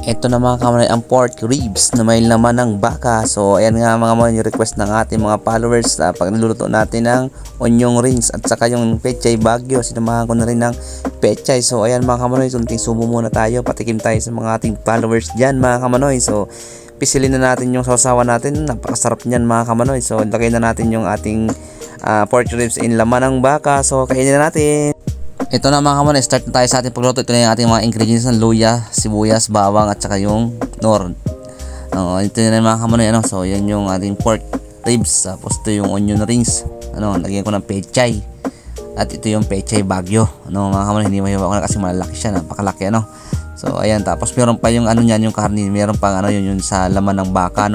Ito na mga kamanay ang pork ribs na may laman ng baka. So ayan nga mga kamanay yung request ng ating mga followers pag niluluto natin ng onion rings at saka yung pechay bagyo. Sinamahan ko na rin ng pechay. So ayan mga kamanay, tunting subo muna tayo. Patikim tayo sa mga ating followers dyan mga kamanoy. So pisilin na natin yung sausawan natin. Napakasarap niyan mga kamanoy. So lagay na natin yung ating pork ribs in laman ng baka. So kainin na natin. Ito na mga kamoy, start na tayo sa ating pagluto. Ito na yung ating mga ingredients ng luya, sibuyas, bawang at saka yung nor. Ito na mga kamoy, so yan yung ating pork ribs. Tapos ito yung onion rings. Lagyan ko ng pechay. At ito yung pechay bagyo. Mga kamoy, hindi mahiwa ko na kasi malalaki siya, napakalaki So ayan, tapos meron pa yung niyan, yung karne, meron pang yun sa laman ng baka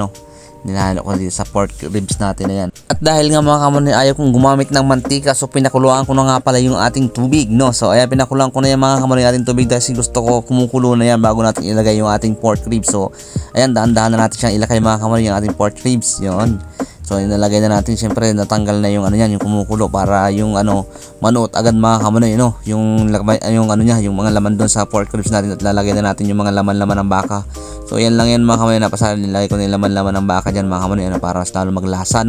Nilahalo ko dito sa pork ribs natin na yan. At dahil nga mga kamoy, ayaw kong gumamit ng mantika, so pinakuluan ko na nga pala yung ating tubig, So ayan, pinakuluan ko na yan mga kamoy, ating tubig dahil gusto ko kumukulo na yan bago natin ilagay yung ating pork ribs. So ayan, dahan-dahan na natin siyang ilagay mga kamoy, yung ating pork ribs. Yun. So inalagay na natin, syempre natanggal na yung yan, yung kumukulo para yung manuot agad mga kamoy, yung niya, yung mga laman doon sa pork ribs natin, at lalagay na natin yung mga laman-laman ng baka. So yan lang yan mga kamoy, napasal nilagay ko na yung laman-laman ng baka diyan mga kamoy, para lalo maglasa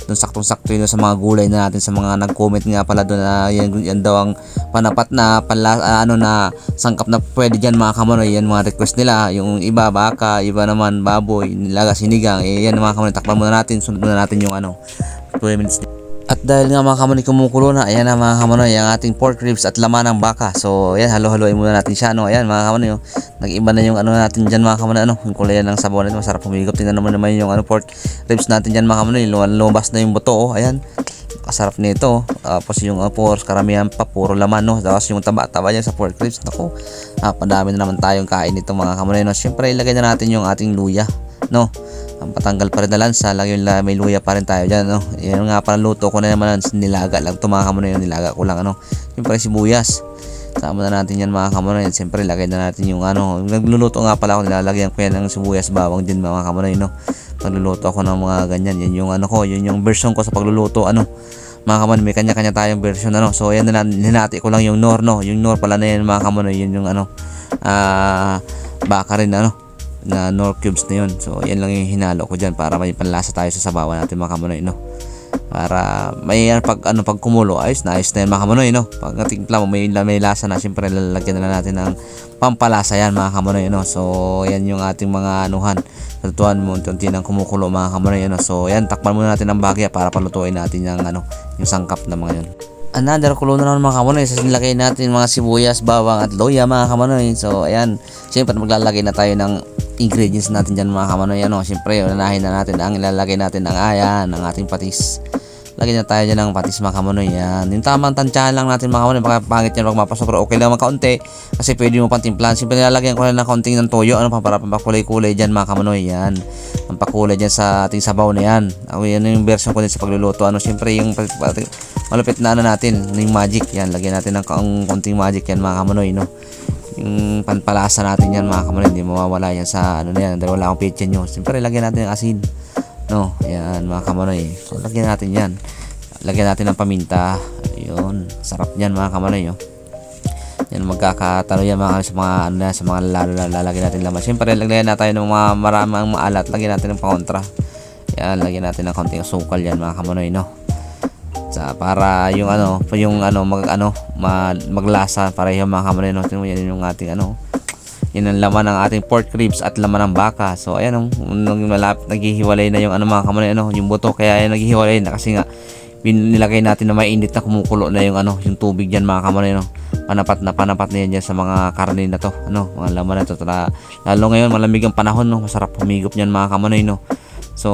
Doon saktong-sakto yun sa mga gulay na natin, sa mga nag-comment nga pala doon na yan daw ang panapat na na sangkap na pwede diyan mga kamoy. Yan mga request nila, yung iba baka, iba naman baboy, nilaga sinigang. Yan mga kamoy, takpan muna natin, sunod muna natin yung 20 minutes. At dahil nga mga kamoy kumukulo na, ayan na mga kamoy, yung ating pork ribs at laman ng baka. So ayan, halo-haloin muna natin siya. Ayan mga kamoy, nag-iba na yung natin dyan mga kamoy, yung kulay ng sabaw nito, masarap humigop. Tingnan naman yung pork ribs natin dyan mga kamoy, lumabas na yung buto. Ayan, kasarap nito. Tapos yung pork, karamihan pa puro laman Tapos yung taba niya sa pork ribs, naku, padami na naman tayong kain nito mga kamoy. Siyempre ilagay na natin yung ating luya, ang patanggal pa rin na lansa, may luya pa rin tayo dyan, Yan nga pala, luto ko na naman, nilaga lang ito mga kamoy, nilaga ko lang, Siyempre sibuyas, sama na natin yan mga kamoy. Siyempre lagay na natin yung nagluluto nga pala ako, nilalagyan ko yan ng sibuyas, bawang din mga kamoy, Pagluluto ako ng mga ganyan, yan yung yun yung version ko sa pagluluto, mga kamoy, may kanya-kanya tayong version, So yan na, hinati ko lang yung nor, yung nor pala na yan mga kamoy, yun yung baka rin, na nor cubes na yun. So yan lang yung hinalo ko dyan para may panlasa tayo sa sabawan natin mga kamoy, para may pag kumulo, ayos na yan mga kamoy, pag natimpla mo may lasa na, siyempre lalagyan na natin ng pampalasa yan mga kamoy, So yan yung ating mga tutuan mo unti ng kumukulo mga kamoy, So yan, takpan muna natin ang bagya para palutuin natin yung sangkap na mga yun. Another kulo na naman mga kamoy, nilagay natin mga sibuyas, bawang at luya mga kamoy. So ayan, siyempre maglalagay na tayo ng ingredients natin dyan mga kamoy. Siyempre unahin na natin ang ilalagay natin ng ating patis. Lagyan na tayo dyan ng patis mga kamoy. Yan, yung tamang tansyahan lang natin mga kamoy, baka pangit yan pag mapasobra. Okay lang kaunti kasi pwede mo pang timplahan. Siyempre nilalagyan ko lang ng kaunting ng toyo, para pampakulay-kulay dyan mga kamoy. Yan, pampakulay dyan sa ating sabaw na yan. Yan yung version ko din sa pagluluto. Siyempre yung malupit na natin, yung magic. Yan, lagyan natin ng kaunting magic yan mga kamoy, yung panpalasa natin yan mga kamoy, hindi mawawala yan sa yan, dahil wala akong pitchin nyo. Siyempre lagyan natin ng asin, yan mga kamoy. So lagyan natin yan, lagyan natin ng paminta. Yun, sarap yan mga kamoy, yan, magkakatalo yan mga sa mga sa mga lalagyan natin laman. Siyempre lagyan natin ng mga maraming maalat, lagyan natin ng pangontra. Yan, lagyan natin ng kaunting asukal yan mga kamoy, para yung maglasa para yung mga kamoy, yan yung ating yun ang laman ng ating pork ribs at laman ng baka. So ayan, naghihiwalay na yung mga kamoy, yung buto, kaya yan naghihiwalay na kasi nga nilagay natin na mainit na kumukulo na yung tubig diyan mga kamoy, panapat na yan dyan sa mga karne na to, mga laman na to. Lalo ngayon malamig ang panahon, masarap humigop niyan mga kamoy, So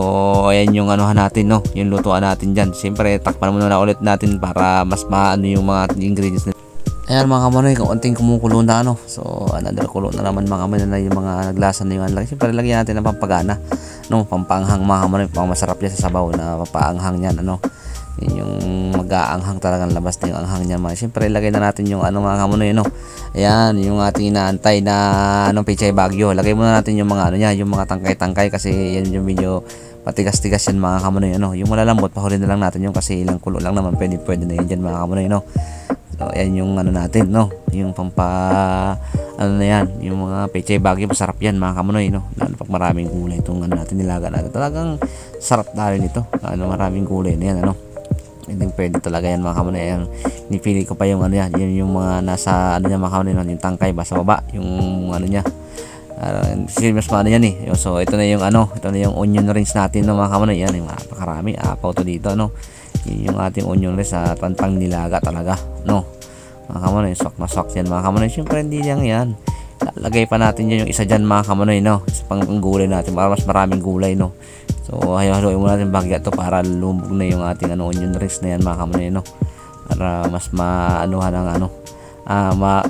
ayan yung natin, yung lutuan natin dyan. Siyempre takpan muna na ulit natin para mas maano yung mga ingredients nito. Ayan mga kamoy, kaunting kumukulo na So another kulo na naman mga kamoy, na yung mga naglasa na yung Siyempre lagyan natin ng pampagana, pampanghang mga kamoy, pang masarap yan sa sabaw na papaanghang yan, Yun yung mag-aanghang talagang labas na yung anghang niya mga. Siyempre ilagay na natin yung mga kamoy, Ayan, yung ating inaantay na pechay bagyo. Lagay muna natin yung mga niya, yung mga tangkay-tangkay, kasi yan yung medyo patigas-tigas yan mga kamoy, Yung malalambot, pahuli na lang natin yung kasi ilang kulo lang naman, pwede na yan dyan mga kamoy, So ayan yung ano natin, no, yung ano na yan, yung mga pechay Baguio, masarap yan mga kamonoy, no, lalo pag maraming gulay itong ano natin, nilaga natin, talagang sarap na rin ito, maraming gulay na yan, ano. Hindi pwede talaga yan mga kamonoy. Ayan, nipili ko pa yung ano yan, yun yung mga nasa ano niya mga kamonoy, yung tangkay ba sa baba, yung ano niya, mas maano yan eh. So ito na yung ano, ito na yung onion rings natin, no, mga kamonoy. Yan, yung napakarami, apaw to dito, no. Yun yung ating onion rings sa pantang nilaga talaga, no, mga kamonoy. Swak na swak yan mga kamonoy. Siyempre hindi lang yan, lalagay pa natin yan yung isa dyan mga kamonoy, no, isa pang gulay natin para mas maraming gulay, no. So haluin muna natin bagya to para lumog na yung ating ano, onion rings na yan mga kamonoy, no, para mas maanuhan ang ano,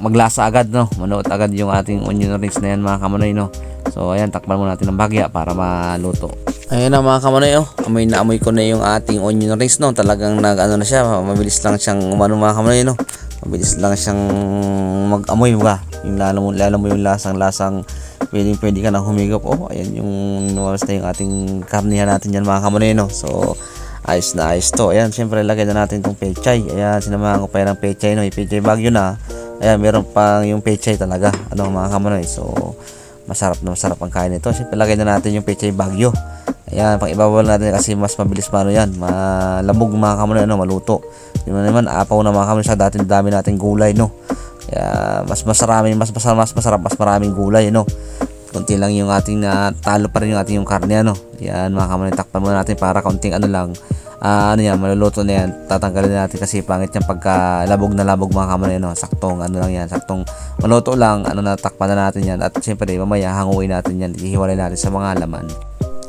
maglasa agad, no, manuot agad yung ating onion rings na yan mga kamonoy, no. So ayan, takpan muna natin ng bagya para maluto. Ayan na mga kamonoy, oh, amoy na amoy ko na yung ating onion rings, no. Talagang nag-ano na siya, mabilis lang siyang umano mga kamonoy, no. Mabilis lang siyang mag-amoy ba. Yung lalo mo yung lasang pwede ka na humigop. Oh, ayan yung nuwas na yung ating karnihan natin dyan mga kamonoy, no. So ayos na ayos to. Ayan, syempre lagay na natin tong pechay. Ayan, sinamahan ko pa ng pechay, no. Yung pechay Baguio na. Ayan, meron pang yung pechay talaga, ano mga kamonoy. So masarap na masarap ang kain nito. Syempre lagay na natin yung pechay Baguio. Ayan, pang ibabawal natin kasi mas mabilis paano yan, malabog mga kamonoy, ano, maluto. Di ba naman, apaw na mga kamonoy sa dami nating gulay, no. Kaya mas masarap, mas maraming gulay, no. Konti lang yung ating talo pa rin yung ating yung karne, ano. Yan mga kamonoy, takpan muna natin para kaunting ano lang, ano yan, maluluto na yan. Tatanggalin natin kasi pangit yan pagka labog na labog mga kamonoy, no. Saktong ano lang yan, saktong maluto lang, ano, natakpan na natin yan. At siyempre mamaya hanguin natin yan, ihiwalay natin sa mga laman.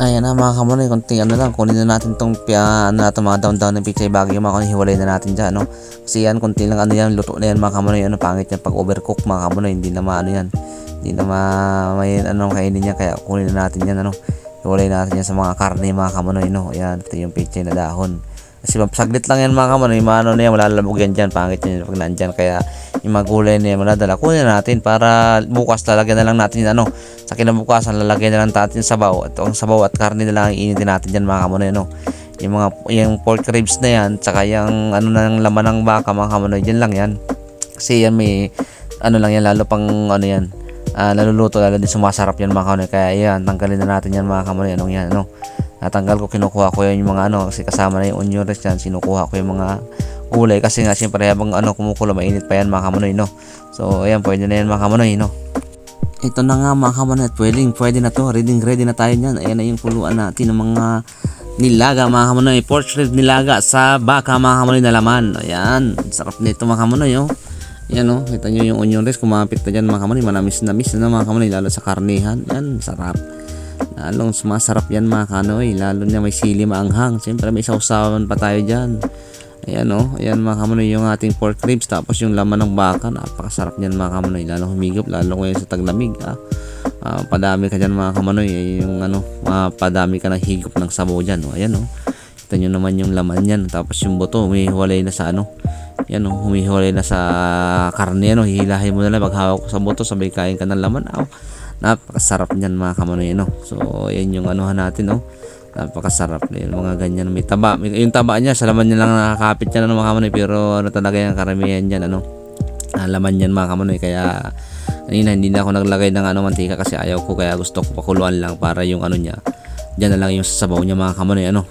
Ayan na mga kamonoy, konting ano lang, kunin na natin tong ano natin, mga down ng pechay Baguio, mga kamonoy, hiwalay na natin dyan, no. Kasi yan, konti lang ano yan, luto na yan mga kamonoy, ano, pangit yan pag overcook mga kamonoy, hindi na maano yan, hindi na may ano kainin niya, kaya kunin na natin yan, ano, hiwalay natin yan sa mga karne mga kamonoy, no. Ayan, ito yung pechay na dahon. Kasi saglit lang yan mga kamonoy, maano na yan, malalabog yan dyan, pangit yan pag nandyan, kaya yung mga gulay na yan maladala, kunin na natin para bukas lalagyan na lang natin ano, sa kinabukasan lalagyan na lang natin sabaw, at ang sabaw at karne na lang iinitin natin dyan mga kamonoy, no. Yung pork ribs na yan, tsaka yung ano ng laman ng baka mga kamonoy, dyan lang yan, kasi yan may ano lang yan, lalo pang ano yan, naluluto, lalo din sumasarap yan mga kamonoy, kaya yan, tanggalin na natin yan mga kamonoy, anong yan, ano. Natanggal ko, kinukuha ko yung mga ano, kasi kasama na yung onion rings yan, sinukuha ko yung mga gulay, kasi nga siyempre habang ano kumukulo, mainit pa yan mga kamonoy, no. So ayan, pwede na yan mga kamonoy, no. Ito na nga mga kamonoy, pwede na to, ready na tayo nyan. Ayan na yung kuluan natin ng mga nilaga mga kamonoy, pork rib nilaga sa baka mga kamonoy na laman. Ayan, sarap nito mga kamonoy, oh. Ayan, oh, kita nyo yung onion rings, kumapit na dyan mga kamonoy, manamis na mga kamonoy, lalo sa karnihan. Ayan, sarap. Lalong sumasarap yan mga kamonoy, lalo na may sili maanghang. Siyempre may sausawan pa tayo dyan. Ayan, oh, ayan mga kamonoy yung ating pork ribs, tapos yung laman ng baka, napakasarap niyan mga kamonoy, lalo humigop, lalo ngayon sa taglamig, padami ka dyan mga kamonoy, yung ano, padami ka ng higop ng sabaw dyan, oh. Ayan, oh, ito nyo naman yung laman yan, tapos yung buto humihiwalay na sa ano, yan, oh, humihiwalay na sa karne, ano, hihilahin mo na lang, paghawak ko sa buto, sabay kain ka ng laman, oh. Napakasarap niyan mga kamonoy, no. So ayan yung anuhan natin, oh, napakasarap na yun, mga ganyan, may taba, yung taba niya, sa laman niya lang nakakapit yan, ano mga kamonoy, pero ano talaga yung karamihan dyan, ano, laman yan mga kamonoy, kaya kanina hindi na ako naglagay ng ano, mantika, kasi ayaw ko, kaya gusto ko pakuluan lang para yung ano niya, dyan na lang yung sasabaw niya mga kamonoy, ano,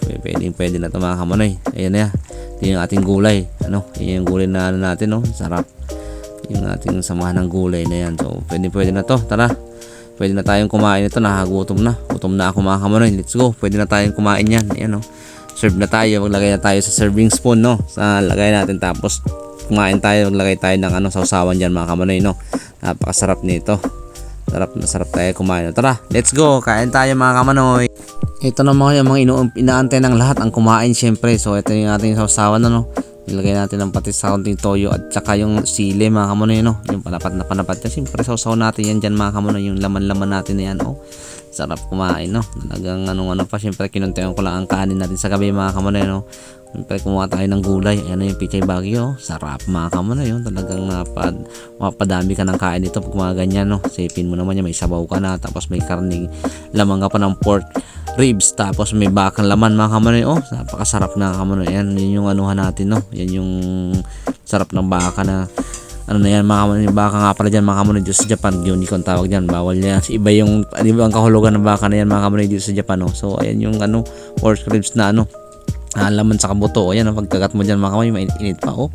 pwede na to mga kamonoy. Ayan na, ito yung ating gulay, ano, yung gulay na ano natin, no, sarap, yung ating samahan ng gulay na yan, so pwede na to, tara. Pwede na tayong kumain ito, nakagutom na. Gutom na ako mga kamonoy. Let's go. Pwede na tayong kumain yan. Ayan, oh. Serve na tayo. Maglagay na tayo sa serving spoon, no. Sa lagay natin, tapos kumain tayo. Maglagay tayo ng ano, sausawan dyan mga kamonoy, no. Napakasarap nito. Sarap na sarap tayo kumain. Tara, let's go. Kain tayo mga kamonoy. Ito na mga inaantay ng lahat ang kumain syempre. So ito yung ating sausawan, no. Ilagay natin ng patis sa konting toyo at saka yung sili mga kamonoy, no. Yung panapat yan. Siyempre sausaw natin yan dyan mga kamonoy. Yung laman natin na yan, oh. Sarap kumain, no. Talagang ano pa. Siyempre kinuntihan ko lang ang kanin natin sa gabi mga kamonoy, no. Siyempre kumuha tayo ng gulay. Ayan na yung pechay Baguio, oh. Sarap mga kamonoy, oh. Talagang mapadami ka ng kain dito pag mga ganyan, no. Sipin mo naman yan, may sabaw ka na, tapos may karning lamang ka pa ng pork ribs, tapos may bakang laman mga kamanoy. Oh, napakasarap na kamanoy. Yan, yun yung anuhan natin, no. Yan yung sarap ng baka na ano na yan mga kamanoy. Yung baka nga pala dyan mga kamanoy dito sa Japan, unicorn tawag dyan, bawal yan. Iba yung ang kahulugan ng baka na yan mga kamanoy dito sa Japan, no. So ayan yung pork ribs na laman sa kabuto. Ayan, pagkagat mo dyan mga kamanoy, mainit pa. Oh,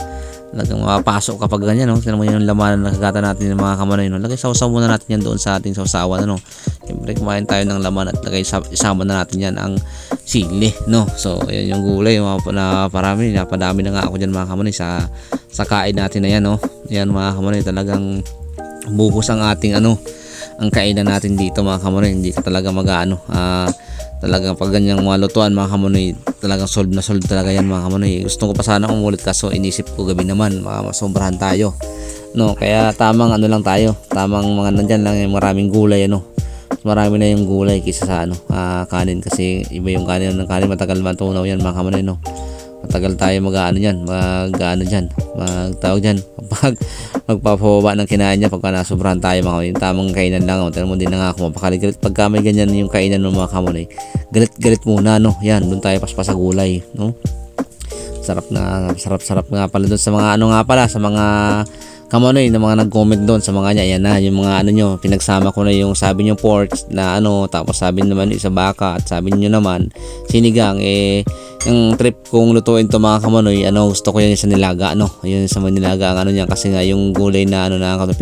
talagang mapapasok kapag ganyan, no. Tignan mo yung laman na nakagata natin ng mga kamanoy, no. Lagay sausaw muna natin yan doon sa ating sausawan, ano. Siyempre kumain tayo ng laman at lagay isama na natin yan ang sili, no. So ayan yung gulay, na parami, napadami na nga ako dyan mga kamanoy sa kain natin na yan, no. Ayan mga kamanoy, talagang buhos ang ating ang kainan natin dito mga kamanoy. Hindi ka talaga talagang pag ganyang mga lutuan mga kamonoy, talagang solve na solve talaga yan mga kamonoy. Gusto ko pa sana umulit kaso inisip ko gabi naman masobrahan tayo, no. Kaya tamang lang tayo, tamang mga nandyan lang yung maraming gulay, marami na yung gulay kaysa sa kanin, kasi iba yung kanin ng kanin, matagal matunaw yan mga kamonoy, no. Matagal tayo magpapababa ng kinain niya pagka nasobrahan tayo mga kamonoy. Tamang kainan lang, tignan mo din na nga ako mapakaligalit pagka may ganyan yung kainan ng mga kamonoy. Galit muna, no. Yan, doon tayo paspas sa gulay, no. Sarap nga pala doon sa mga nga pala sa mga kamonoy na mga nag-comment doon sa mga niya. Ayan na yung mga nyo, pinagsama ko na yung sabi nyo pork na tapos sabi naman isa baka, at sabi nyo naman sinigang. Yung trip kong lutuin to mga kamonoy, gusto ko yan sa nilaga, yun sa nilaga ang niyan, kasi nga yung gulay na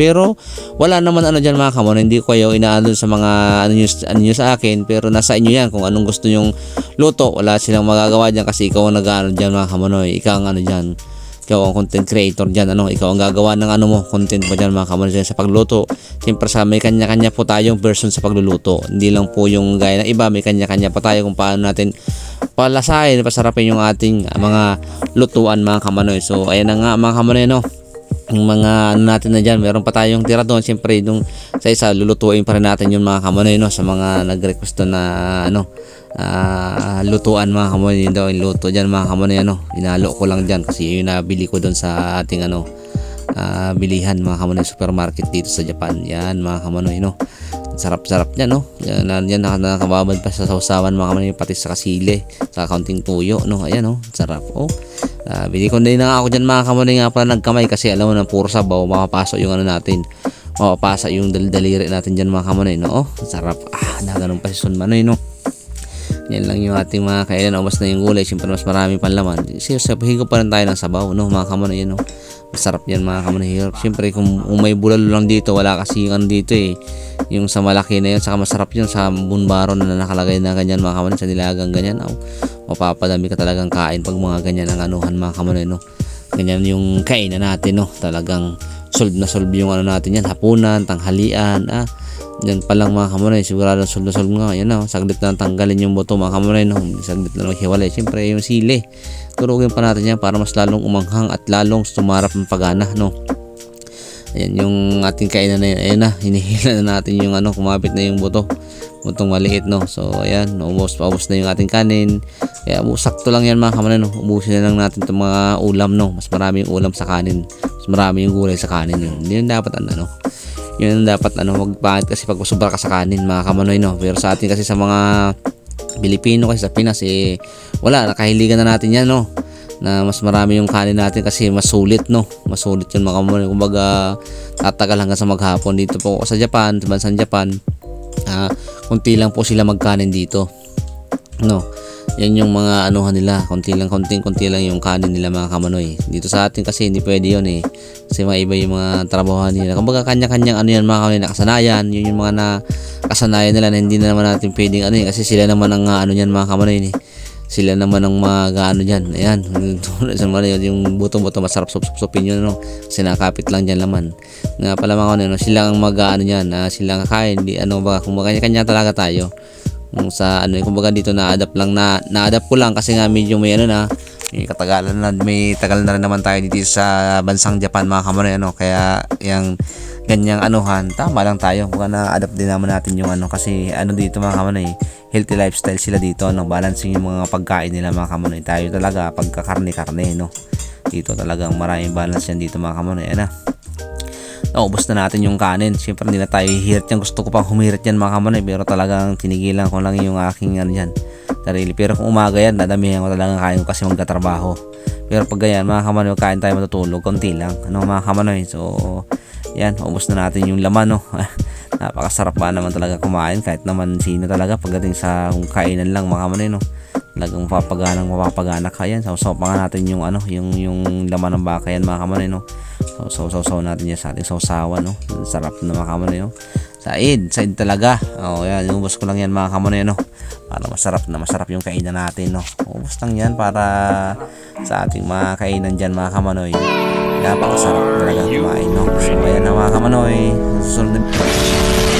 pero wala naman dyan mga kamonoy. Hindi ko kayo inaano sa mga nyo sa akin, pero nasa inyo yan kung anong gusto nyong luto. Wala silang magagawa dyan kasi ikaw ang nag-ano dyan mga kamonoy. Ikaw ang dyan, ikaw ang content creator dyan, ikaw ang gagawa ng content mo dyan mga kamonoy sa pagluto. Siyempre may kanya-kanya po tayong version sa pagluluto, hindi lang po yung gaya ng iba. May kanya-kanya pa tayo kung paano natin palasahin, pasarapin yung ating mga lutuan mga kamonoy. So ayan na nga mga kamonoy, yung mga natin na dyan, meron pa tayong tira doon. Siyempre nung sa isa lulutuin pa rin natin yung mga kamonoy, sa mga nag-request na lutuan mga kamonoy. Yun daw yung luto dyan mga kamonoy, inalo ko lang dyan kasi yung nabili ko doon sa ating bilihan mga kamonoy, supermarket dito sa Japan. Yan mga kamonoy, sarap niya, yan nakababad pa sa sausawan mga kamonoy, pati sa kasili, sa kaunting tuyo, ayan, sarap. Bili ko din na ako dyan mga kamonoy, nga pala nagkamay kasi alam mo na puro sabaw, mapapasok yung natin, mapapasa yung daliri natin dyan mga kamonoy, sarap. Na ganun pa si Son Manoy, yan lang yung ating mga kainan. Ubas na yung gulay, siyempre mas marami pang laman. Sabihin ko pa rin tayo ng sabaw, mga kamonoy, masarap yan mga kamonoy. Siyempre kung may bulalo lang dito, wala kasi yung dito yung sa malaki na yun, saka masarap yun sa bunbaro na nakalagay na ganyan mga kamonoy, sa nilagang ganyan. Mapapadami ka talagang kain pag mga ganyan ang mga kamonoy, ganyan yung kainan natin, talagang solve na solve yung natin yan, hapunan, tanghalian, yan pa lang mga kamonoy, sigurado solve na solve nga. Yan saglit na tanggalin yung buto mga kamonoy, saglit na maghiwalay. Siyempre yung sili, turugin pa natin yan para mas lalong umanghang at lalong tumarap ng pagana, Ayan yung ating kainan na yun. Ayan na, hinihila na natin yung kumapit na yung butong maliit, So ayan, paubos na yung ating kanin. Kaya sakto lang yan mga kamonoy, ubusin na lang natin itong mga ulam, Mas marami yung ulam sa kanin, mas marami yung gulay sa kanin, Hindi yun dapat yun dapat wag pangit kasi pag sobra ka sa kanin mga kamonoy, Pero sa atin kasi sa mga Pilipino kasi sa Pinas wala, nakahiligan na natin yan, na mas marami yung kanin natin kasi mas sulit, masulit yun mga kamonoy. Kumbaga tatagal hanggang sa maghapon. Dito po sa Japan, sa bansang Japan, kunti lang po sila magkanin dito, yan yung mga nila, konti lang yung kanin nila mga kamonoy. Dito sa atin kasi hindi pwede yun kasi maiba yung mga trabaho nila. Kumbaga kanya-kanyang yan mga kamonoy, nakasanayan. Yun yung mga nakasanayan nila na hindi na naman natin pwedeng kasi sila naman ang yan mga kamonoy, sila naman ang mga dyan. Ayan, yung buto-buto masarap supsupin yun, kasi nakapit lang dyan laman. Nga pala mga kamonoy, sila ang yan, sila ang kain, kung kanya-kanya talaga tayo. Sa kumbaga dito na-adapt ko lang kasi nga medyo may may katagalan na, may tagal na rin naman tayo dito sa bansang Japan mga kamonoy, kaya yung ganyang tama lang tayo. Baka na-adapt din naman natin yung kasi dito mga kamonoy, healthy lifestyle sila dito, balancing yung mga pagkain nila mga kamonoy. Tayo talaga pagka karne, dito talagang maraming balance yan dito mga kamonoy. naubos na natin yung kanin. Siyempre hindi na tayo hihirit yan. Gusto ko pang humirit yan mga kamanoy, pero talagang tinigilan ko lang yung aking ano yan, sarili. Pero kung umaga yan, dadamihan ko talagang kain ko kasi magkatrabaho. Pero pag ganyan mga kamanoy, kain tayo matutulog, konti lang ano mga kamanoy. So yan, ubos na natin yung laman, no. Napakasarap ba naman talaga kumain kahit naman sino talaga pagdating sa kainan lang mga kamanoy, no. Talagang mapapagana ka yan. Sausaw pa nga natin yung ano, yung laman ng baka yan mga kamanoy, no. Sausaw natin yan sa ating sausawan, no. Sarap na mga kamanoy, no. Said talaga. Yan, ubos ko lang yan mga kamanoy, no. Para masarap yung kainan natin, no. Ubos lang yan para sa ating mga kainan dyan mga kamanoy. Napakasarap talaga kumain, no. So ayan na mga kamanoy, susunod na